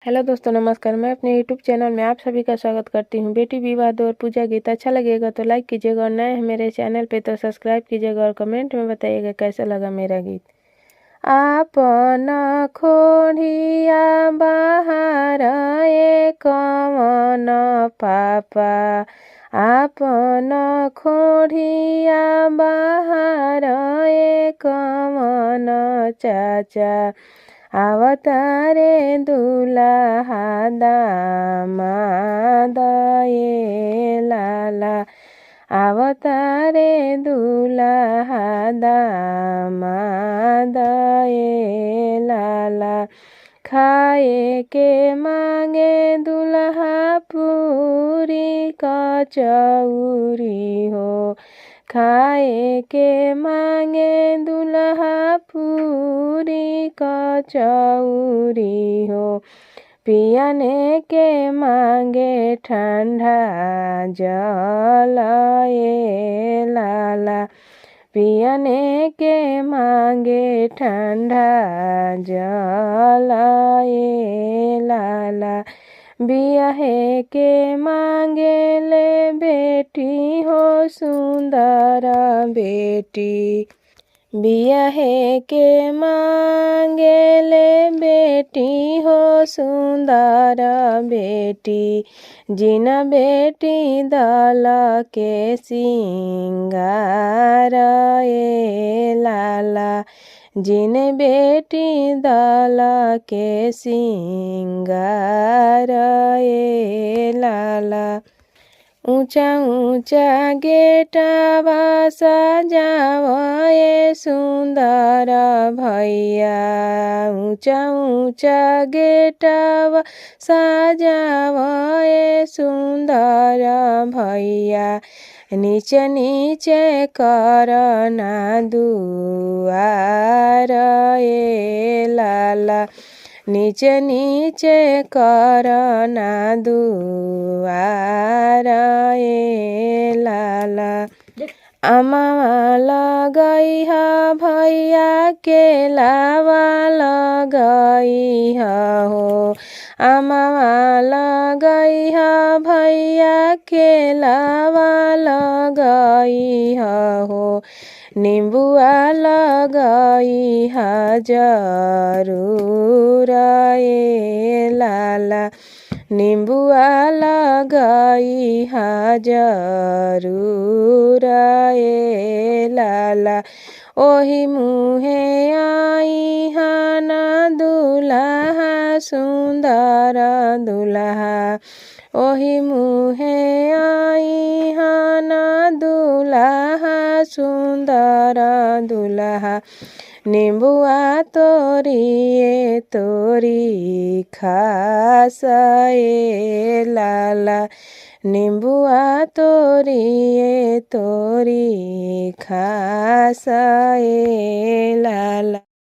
Hello दोस्तों, नमस्कार। मैं अपने यूट्यूब चैनल में आप सभी का स्वागत करती हूँ। बेटी विवाह दौर पूजा गीत अच्छा लगेगा तो लाइक कीजिएगा और नए हैं मेरे चैनल पे तो सब्सक्राइब कीजिएगा और कमेंट में बताइएगा कैसा लगा मेरा गीत। आपन खोढ़िया बाहर कवन पापा, आपन खोढ़िया बाहर कवन चाचा, अवतारे दुल्हा दामाद ये लाला, अवतारे दुल्हा दामाद ये लाला। खाए के मांगे दुल्हा पूरी कचौरी हो, खाए के मांगे दुल्हा पूरी कचौरी हो, पियने के मांगे ठंडा जल ये लाला, पियने के मांगे ठंडा जल ये लाला। बियाहे के मांगे ले बेटी हो सुंदर बेटी, बियाहे के मांगे ले बेटी हो सुंदर बेटी, जिन बेटी दल के सिंगार ये लाला, जिन बेटी दल के सिंगार ये लाला। ऊंचा ऊंचा गेटवा सजाव ये सुंदर भैया, ऊंचा ऊंचा गेटवा सजाव ये सुंदर भैया, नीचे नीचे करना दुआर ये लाला, नीचे नीचे करना दुआर ये लाला। अमावा लगई है भैया के लावा लगई है हो, अमावा लगई है भैया के लावा लगई है हो, नींबुआ लगई है जरूर ये लाला, नींबुआ लगई है जरूर ये लाला। ओही मुहे आई है ना दुल्हा सुंदर दुल्हा, ओही मुहे आई है ना दुल्हा सुंदर दुल्हा, नींबुआ तोरी तोरी खास ये लाला, नींबुआ तोरी तोरी खास ये लाला।